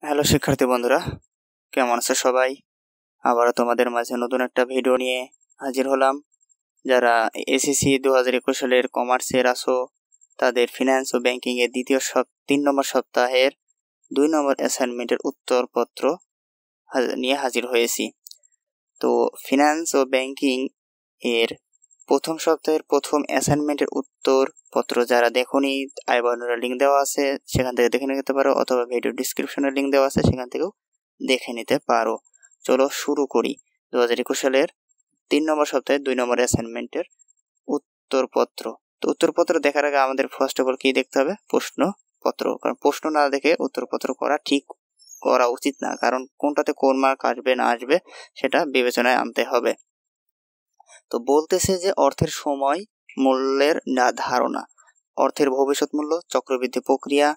Hello শিক্ষার্থী বন্ধুরা, কেমন আছো সবাই? আবারও তোমাদের মাঝে নতুন একটা ভিডিও নিয়ে হাজির হলাম। যারা এসএসসি 2021 সালের কমার্সের আছো, তাদের ফিনান্স ও ব্যাংকিং এর 3 নম্বর সপ্তাহের 2 নম্বর অ্যাসাইনমেন্টের উত্তরপত্র নিয়ে হাজির হয়েছি। তো ফিনান্স ও ব্যাংকিং এর প্রথম সপ্তাহের প্রথম অ্যাসাইনমেন্টের উত্তরপত্র যারা দেখোনি, আই বাটনের লিঙ্ক দেওয়া আছে, সেখান থেকে দেখে নিতে পারো, অথবা ভিডিও ডিসক্রিপশনের লিঙ্ক দেওয়া আছে, সেখান থেকেও দেখে নিতে পারো। চলো শুরু করি 2021 সালের 3 নম্বর সপ্তাহে 2 নম্বর অ্যাসাইনমেন্টের উত্তরপত্র। তো উত্তরপত্র দেখার আগে আমাদের ফার্স্ট অফ অল কি দেখতে হবে? প্রশ্নপত্র। কারণ প্রশ্ন না দেখে উত্তরপত্র করা উচিত না, কারণ কোনটাতে কোন মার্ক আসবে না আসবে সেটা বিবেচনায় আনতে হবে। তো বলতেছে যে অর্থের সময় মূল্যের ধারণা, অর্থের ভবিষ্যৎ মূল্য, চক্রবৃদ্ধি প্রক্রিয়া,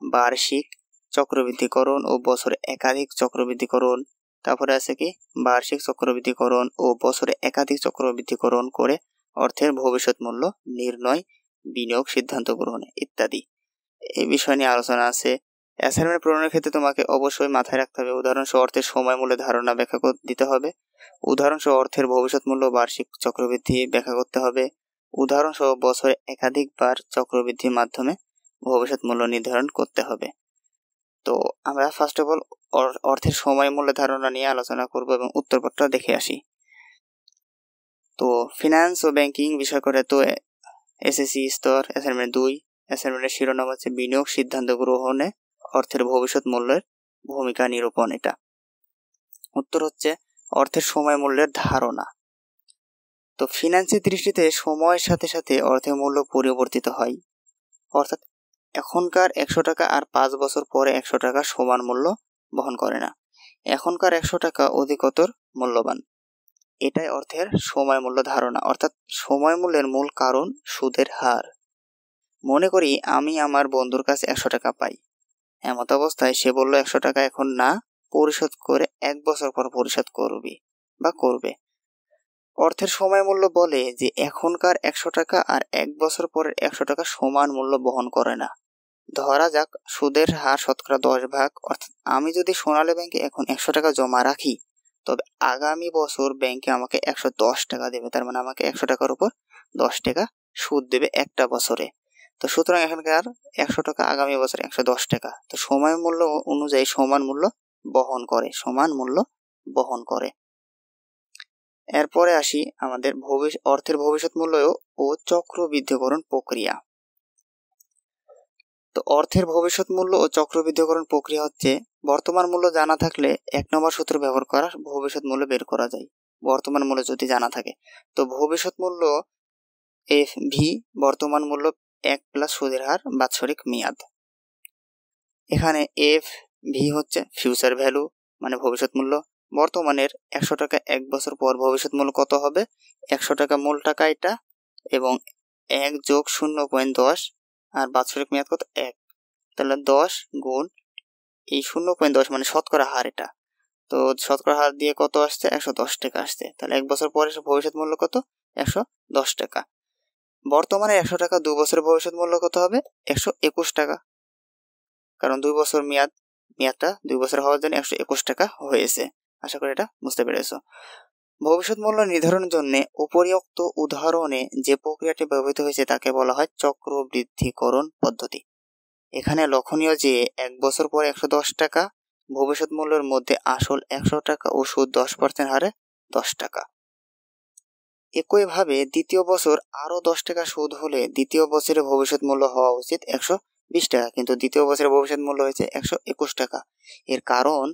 বার্ষিক চক্রবৃদ্ধিকরণ ও বছরে একাধিক চক্রবৃদ্ধিকরণ। তারপরে আছে কি বার্ষিক চক্রবৃদ্ধিকরণ ও বছরে একাধিক চক্রবৃদ্ধিকরণ করে অর্থের ভবিষ্যৎ মূল্য নির্ণয়, বিনিয়োগ সিদ্ধান্ত গ্রহণে ইত্যাদি। এই বিষয় নিয়ে আলোচনা আছে। অ্যাসাইনমেন্ট পূরণের ক্ষেত্রে তোমাকে অবশ্যই মাথায় রাখতে হবে উদাহরণসহ অর্থের সময় মূল্যের ধারণা ব্যাখ্যা দিতে হবে। উদাহরণসহ অর্থের ভবিষ্যৎ মূল্য বার্ষিক চক্রবৃদ্ধি ব্যাখ্যা করতে হবে। উদাহরণসহ বছরে একাধিকবার চক্রবৃদ্ধির মাধ্যমে ভবিষ্যৎ মূল্য নির্ধারণ করতে হবে। তো আমরা ফার্স্ট অফ অল অর্থের সময় মূল্যের ধারণা নিয়ে আলোচনা করব এবং উত্তরপত্র দেখে আসি। তো ফিনান্স ও ব্যাংকিং বিষয় করে তো এসএসসি স্তর অ্যাসাইনমেন্ট 2, অ্যাসাইনমেন্টের শিরোনাম হচ্ছে বিনিয়োগ সিদ্ধান্ত গ্রহণে অর্থের ভবিষ্যৎ মূল্যের ভূমিকা নিরূপণ। এটা উত্তর হচ্ছে অর্থের সময় মূল্যের ধারণা। তো ফিনান্সের দৃষ্টিতে সময়ের সাথে সাথে অর্থের মূল্য পরিবর্তিত হয়, অর্থাৎ এখনকার 100 টাকা আর 5 বছর পরে 100 টাকা সমান মূল্য বহন করে না। এখনকার 100 টাকা অধিকতর মূল্যবান। এটাই অর্থের সময় মূল্য ধারণা। অর্থাৎ সময় মূল্যের মূল কারণ সুদের হার। মনে করি আমি আমার বন্ধুর কাছে 100 টাকা পাই। এমত অবস্থায় সে বলল 100 টাকা এখন না, পরিশোধ করে 1 বছর পর পরিশোধ করবে। অর্থের সময় মূল্য বলে যে এখনকার 100 টাকা আর 1 বছর পরের 100 টাকা সমান মূল্য বহন করে না। ধরা যাক সুদের হার শতকরা 10 ভাগ। অর্থাৎ আমি যদি সোনালী ব্যাংকে এখন 100 টাকা জমা রাখি, তবে আগামী বছর ব্যাংকে আমাকে 110 টাকা দেবে। তার মানে আমাকে 100 টাকার উপর 10 টাকা সুদ দেবে একটা বছরে। তো সুতরাং এখানকার 100 টাকা আগামী বছর 110 টাকা। তো সময় মূল্য অনুযায়ী সমান মূল্য বহন করে। এরপরে আসি আমাদের অর্থের ভবিষ্যৎ মূল্য ও চক্রবৃদ্ধিকরণ প্রক্রিয়া। তো অর্থের ভবিষ্যৎ মূল্য ও চক্রবৃদ্ধিকরণ প্রক্রিয়া হচ্ছে বর্তমান মূল্য জানা থাকলে 1 নম্বর সূত্র ব্যবহার করা ভবিষ্যৎ মূল্য বের করা যায়। বর্তমান মূল্য যদি জানা থাকে, তো ভবিষ্যৎ মূল্য এফ ভি, বর্তমান মূল্য 1 প্লাস সুদের হার বাৎসরিক মেয়াদ। এখানে এফ ভি হচ্ছে ফিউচার ভ্যালু, মানে ভবিষ্যৎ মূল্য। বর্তমানের 100 টাকা 1 বছর পর ভবিষ্যৎ মূল্য কত হবে? 100 টাকা মূল টাকা এটা, এবং 1 যোগ 0.10 আর বাৎসরিক মেয়াদ কত? 1। তাহলে 10 গুণ এই 0.10 মানে শতকরা হার এটা। তো শতকরা হার দিয়ে কত আসছে? 110 টাকা আসছে। তাহলে 1 বছর পরে ভবিষ্যৎ মূল্য কত? 110 টাকা। বর্তমানে 100 টাকা 2 বছরের ভবিষ্যৎ মূল্য কত হবে? 121 টাকা। কারণ 2 বছর মেয়াদটা 2 বছর হওয়ার জন্য 121 টাকা হয়েছে। আশা করি এটা বুঝতে পেরেছো। ভবিষ্যৎ মূল্য নির্ধারণের জন্য উপরিউক্ত উদাহরণে যে প্রক্রিয়াটি ব্যবহৃত হয়েছে তাকে বলা হয় চক্রবৃদ্ধিকরণ পদ্ধতি। এখানে লক্ষণীয় যে 1 বছর পরে 110 টাকা ভবিষ্যৎ মূল্যের মধ্যে আসল 100 টাকা ও সুদ 10% হারে 10 টাকা। একইভাবে দ্বিতীয় বছর আরো 10 টাকা সুদ হলে দ্বিতীয় বছরের ভবিষ্যৎ মূল্য হওয়া উচিত 120 টাকা, কিন্তু দ্বিতীয় বছরের ভবিষ্যৎ মূল্য হয়েছে 121 টাকা। এর কারণ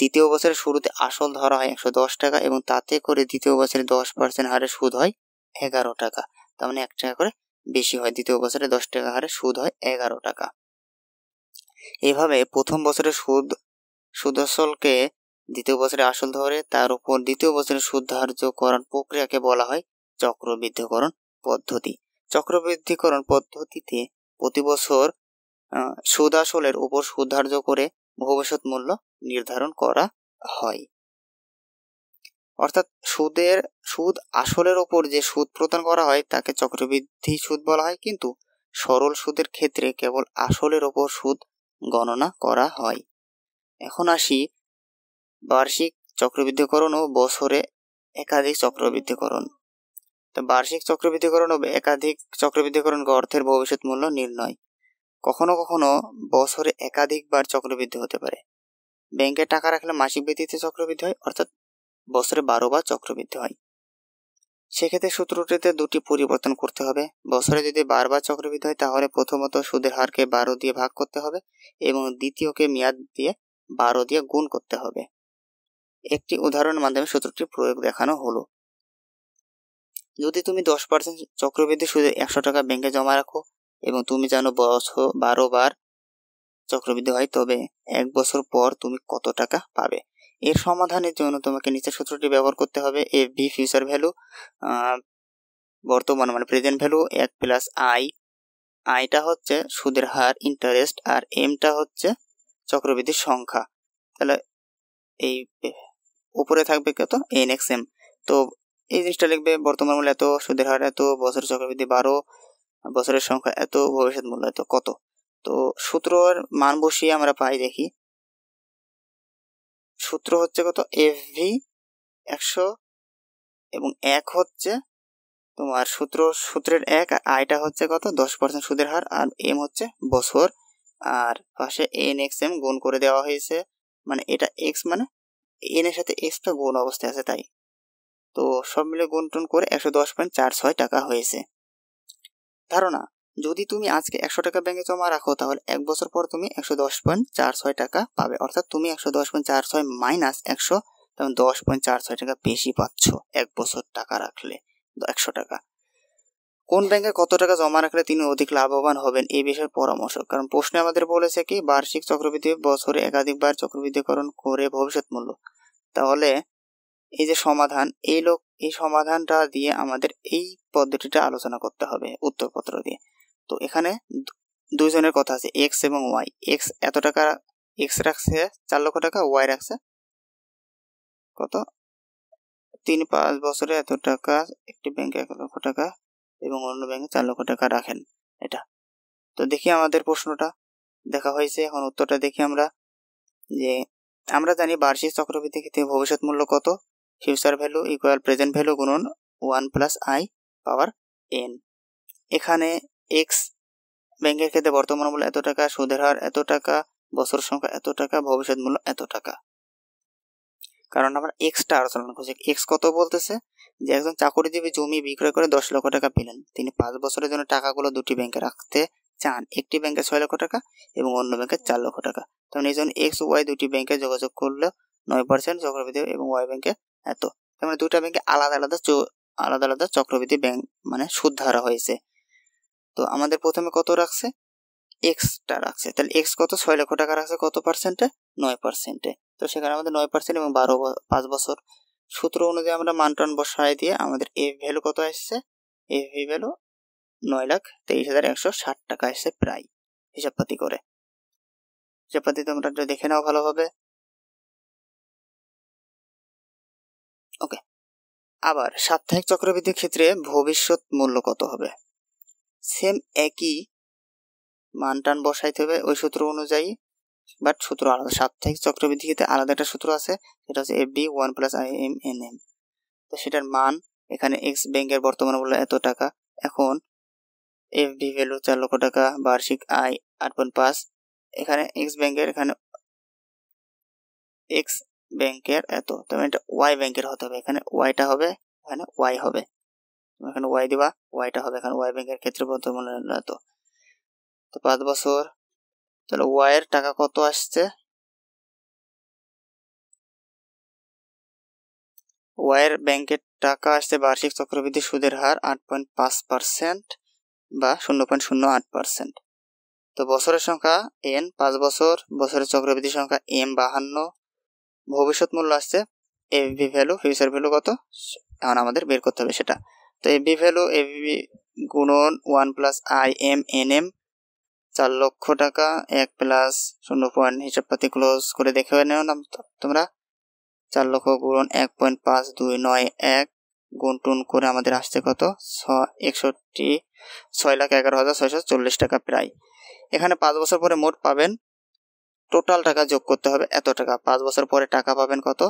দ্বিতীয় বছরের শুরুতে আসল ধরা হয় 110 টাকা এবং তাতে করে দ্বিতীয় বছরে 10% হারে সুদ হয় 11 টাকা। তার মানে 1 টাকা করে বেশি হয়। দ্বিতীয় বছরে 10 টাকা হারে সুদ হয় 11 টাকা। এভাবে প্রথম বছরের সুদ আসলকে দ্বিতীয় বছরে আসল ধরে তার উপর দ্বিতীয় বছরে সুদ ধার্য করার প্রক্রিয়াকে বলা হয় চক্রবৃদ্ধিকরণ পদ্ধতি। চক্রবৃদ্ধিকরণ পদ্ধতিতে প্রতি বছর সুদ আসলের উপর সুদ ধার্য করে ভবিষ্যৎ মূল্য নির্ধারণ করা হয়। অর্থাৎ সুদ আসলের উপর যে সুদ প্রদান করা হয় তাকে চক্রবৃদ্ধি সুদ বলা হয়, কিন্তু সরল সুদের ক্ষেত্রে কেবল আসলের উপর সুদ গণনা করা হয়। এখন আসি বার্ষিক চক্রবৃদ্ধিকরণ ও বছরে একাধিক চক্রবৃদ্ধিকরণ। তো বার্ষিক চক্রবৃদ্ধিকরণ ও একাধিক চক্রবৃদ্ধিকরণ অর্থের ভবিষ্যৎ মূল্য নির্ণয়। কখনো কখনো বছরে একাধিকবার চক্রবৃদ্ধি হতে পারে। ব্যাংকে টাকা রাখলে মাসিক ভিত্তিতে চক্রবৃদ্ধি হয়, অর্থাৎ বছরে 12 বার চক্রবৃদ্ধি হয়। সেক্ষেত্রে সূত্রটিতে দুটি পরিবর্তন করতে হবে। বছরে যদি 12 বার চক্রবৃদ্ধি হয় তাহলে প্রথমত সুদের হারকে 12 দিয়ে ভাগ করতে হবে এবং দ্বিতীয়কে মেয়াদ দিয়ে 12 দিয়ে গুণ করতে হবে। একটি উদাহরণের মাধ্যমে সূত্রটির প্রয়োগ দেখানো হলো। যদি তুমি 10% চক্রবৃদ্ধি সুদে 100 টাকা ব্যাংকে জমা রাখো এবং তুমি জানো বছর 12 বার চক্রবৃদ্ধি হয়, তবে 1 বছর পর তুমি কত টাকা পাবে? এর সমাধানের জন্য তোমাকে নিচের সূত্রটি ব্যবহার করতে হবে। এফভি ফিউচার ভ্যালু, বর্তমান মানে প্রেজেন্ট ভ্যালু 1 প্লাস আইটা হচ্ছে সুদের হার ইন্টারেস্ট, আর এমটা হচ্ছে চক্রবৃদ্ধির সংখ্যা। তাহলে এই উপরে থাকবে কত? এনএক্সএম। তো এই জিনিসটা লিখবে বর্তমান মূল্য এত, সুদের হার এত, বছরের চক্রবৃদ্ধি 12, বছরের সংখ্যা এত, ভবিষ্যৎ মূল্য এত, কত। তো সূত্রের মান বসিয়ে আমরা পাই, দেখি সূত্র হচ্ছে কত? এফভি 100 এবং 1 হচ্ছে তোমার সূত্রের 1, আর আইটা হচ্ছে কত? 10% সুদের হার, আর এম হচ্ছে বছর, আর পাশে এনএক্সএম গুণ করে দেওয়া হয়েছে। মানে এটা এক্স, মানে এন এর সাথে এক্সটা গুণ অবস্থায় আছে তাই। তো সব মিলে গুণ টুন করে 110.46 টাকা হয়েছে। ধারণা, যদি তুমি আজকে 100 টাকা ব্যাংকে জমা রাখো তাহলে 1 বছর পর তুমি 110.46 টাকা পাবে, অর্থাৎ তুমি 110.46 মাইনাস 100, তখন 10.46 টাকা বেশি পাচ্ছ 1 বছর টাকা রাখলে 100 টাকা। কোন ব্যাংকে কত টাকা জমা রাখলে তিনি অধিক লাভবান হবেন এই বিষয়ে পরামর্শ। কারণ প্রশ্নে আমাদের বলেছে কি বার্ষিক চক্রবৃদ্ধি, বছরে একাধিকবার চক্রবৃদ্ধিকরণ করে ভবিষ্যৎ মূল্য। তাহলে এই যে সমাধান, এই সমাধানটা দিয়ে আমাদের এই পদ্ধতিটা আলোচনা করতে হবে উত্তরপত্র দিয়ে। তো এখানে দুইজনের কথা আছে, এক্স এবং ওয়াই। এক্স এত টাকা, এক্স রাখছে 4 লক্ষ টাকা, ওয়াই রাখছে কত? 3-5 বছরে এত টাকা, একটি ব্যাংকে 1 লক্ষ টাকা এবং অন্য ব্যাংকে 4 লক্ষ টাকা রাখেন। এটা তো দেখি আমাদের প্রশ্নটা দেখা হয়েছে। এখন উত্তরটা দেখি আমরা, যে আমরা জানি বার্ষিক চক্রবৃদ্ধি ক্ষেত্রে ভবিষ্যৎ মূল্য কত? Future value equal present value গুণন 1 প্লাস আই পাওয়ার এন। এখানে এক্স ব্যাংকের ক্ষেত্রে বর্তমান মূল্য এত টাকা, সুদের হার এত টাকা, বছর সংখ্যা এত টাকা, ভবিষ্যৎ মূল্য এত টাকা। কারণ আমরা এক্সটা আলোচনা করছি। এক্স কত বলতেছে? যে একজন চাকরিজীবী জমি বিক্রয় করে 10 লক্ষ টাকা পেলেন। তিনি 5 বছরের জন্য টাকাগুলো দুটি ব্যাংকে রাখতে চান, একটি ব্যাংকে 6 লক্ষ টাকা এবং অন্য ব্যাংকে 4 লক্ষ টাকা। তখন এই জন্য এক্স ওয়াই দুটি ব্যাংকে যোগাযোগ করলে 9% চক্রবৃদ্ধি এবং ওয়াই ব্যাংকে এত। তার মানে দুটা ব্যাংকে আলাদা আলাদা চক্রবৃদ্ধি ব্যাংক মানে সুদ ধরা হয়েছে। তো আমাদের প্রথমে কত রাখছে? এক্সটা রাখছে। তাহলে এক্স কত? 6 লক্ষ টাকা রাখছে কত পার্সেন্টে? 9%। তো সেখানে আমাদের 9% এবং 5 বছর। সূত্র অনুযায়ী আমরা মানটান বসায় দিয়ে আমাদের এফ ভ্যালু কত আসছে? এফ ভ্যালু 9,23,160 টাকা আসছে প্রায়, হিসাবপাতি করে। হিসাবপাতি তোমরা দেখে নাও ভালোভাবে। ওকে, আবার সাপ্তাহিক চক্রবৃদ্ধির ক্ষেত্রে ভবিষ্যৎ মূল্য কত হবে? সেম একই মানটান বসাইতে হবে ওই সূত্র অনুযায়ী, বাট সূত্র আলাদা। সাপ্তাহিক চক্রবৃদ্ধি ক্ষেত্রে আলাদা একটা সূত্র আছে, সেটা হচ্ছে এফবি 1 প্লাস আইএমএনএম। তো সেটার মান এখানে এক্স ব্যাংকের বর্তমান মূল্য এত টাকা। এখন এফবি ভ্যালু 4 লক্ষ টাকা, বার্ষিক আয় 8.5। এখানে এক্স ব্যাংকের এত, তবে এটা ওয়াই ব্যাংকের হতে হবে। এখানে ওয়াইটা হবে, এখানে ওয়াই হবে, এখানে ওয়াই দিবা, ওয়াইটা হবে এখানে ওয়াই ব্যাংকের ক্ষেত্রে বর্তমান মূল্য এত। তো 5 বছর, তাহলে ওয়াই এর টাকা কত আসছে? ওয়াইয়ের ব্যাংকের টাকা আসছে বার্ষিক চক্রবৃদ্ধি সুদের হার 8.5% বা 0.08%। তো বছরের সংখ্যা এন 5 বছর, বছরের চক্রবৃদ্ধি সংখ্যা এম 52, ভবিষ্যৎ মূল্য আসছে এফবি ভ্যালু, ফিউচার ভ্যালু কত এখন আমাদের বের করতে হবে সেটা। তো এফবি ভ্যালু এফবি গুণন 1 plus I M N M, 4 lakh টাকা 1 প্লাস 0. হিসাবপাতি ক্লোজ করে দেখে নেও না তোমরা। 4 লক্ষ গুণ 1.5291 গুণ টুন করে আমাদের আসছে কত? 6,11,640 টাকা প্রায়। এখানে 5 বছর পরে মোট পাবেন টোটাল টাকা যোগ করতে হবে এত টাকা। 5 বছর পরে টাকা পাবেন কত?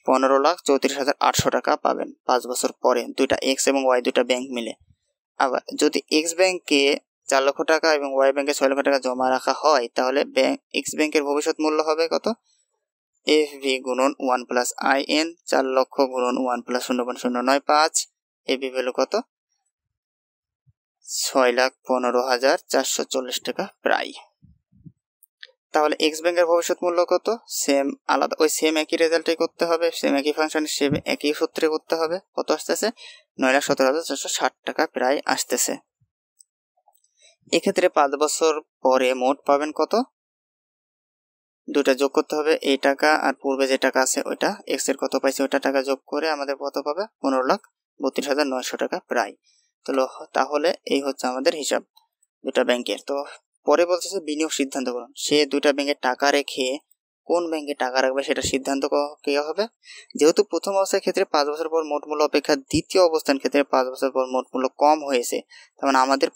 15,34,800 টাকা পাবেন 5 বছর পরে, দুইটা এক্স এবং ওয়াই দুইটা ব্যাংক মিলে। আবার যদি এক্স ব্যাংকে 4 লক্ষ টাকা এবং ওয়াই ব্যাংকে 6 লক্ষ টাকা জমা রাখা হয়, তাহলে এক্স ব্যাংকের ভবিষ্যৎ মূল্য হবে কত? এফ ভি গুণন 1 প্লাস আই এন, 4 লক্ষ গুণন 1 প্লাস 0.095, এফ ভি ভ্যালু কত? 6,15,440 টাকা প্রায়। তাহলে এক্স ব্যাংকের ভবিষ্যৎ মূল্য কত? সেম আলাদা, ওই সেম একই রেজাল্টই করতে হবে, সেম একই ফাংশন, সেম একই সূত্রে করতে হবে। কত আসতেছে? 9,17,460 টাকা প্রায় আসতেছে। এক্ষেত্রে 5 বছর পরে মোট পাবেন কত? দুটা যোগ করতে হবে, এই টাকা আর পূর্বে যে টাকা আছে ওইটা, এক্স এর কত পাইছে ওইটা টাকা যোগ করে আমাদের কত পাবে? 15,32,900 টাকা প্রায়। তাহলে এই হচ্ছে আমাদের হিসাব দুটা ব্যাংকের। তো পরে বলতেছে বিনিয়োগ সিদ্ধান্ত করুন। সে দুটা ব্যাংকে টাকা রেখে কোন ব্যাংকে টাকা রাখবে সেটা সিদ্ধান্ত কে হবে? যেহেতু প্রথম অবস্থার ক্ষেত্রে 5 বছর পর মোট মূল্য অপেক্ষা দ্বিতীয় অবস্থান ক্ষেত্রে 5 বছর পর মোট মূল্য কম হয়েছে, তার মানে আমাদের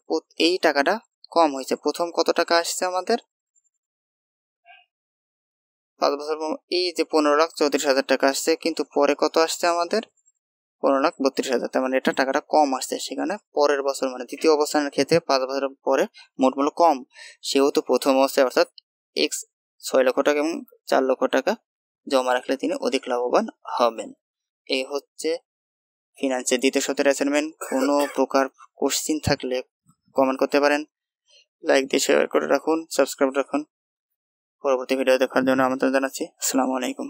এই টাকাটা কম হয়েছে। প্রথম কত টাকা আসছে আমাদের? 5 বছর পর এই যে 15,34,000 টাকা আসছে, কিন্তু পরে কত আসছে আমাদের? 15,32,000। তার মানে এটা টাকাটা কম আসছে। সেখানে পরের বছর মানে দ্বিতীয় অবস্থানের ক্ষেত্রে 5 বছর পরে মোট মূল্য কম, সেহেতু প্রথম অবস্থায় অর্থাৎ এক্স 6 লক্ষ টাকা এবং 4 লক্ষ টাকা জমা রাখলে তিনি অধিক লাভবান হবেন। এই হচ্ছে ফিনান্সের দ্বিতীয় সপ্তাহের অ্যাসাইনমেন্ট। কোনো প্রকার কোশ্চিন থাকলে কমেন্ট করতে পারেন, লাইক দিয়ে শেয়ার করে রাখুন, সাবস্ক্রাইব রাখুন। পরবর্তী ভিডিও দেখার জন্য আমন্ত্রণ জানাচ্ছি। আসসালামু আলাইকুম।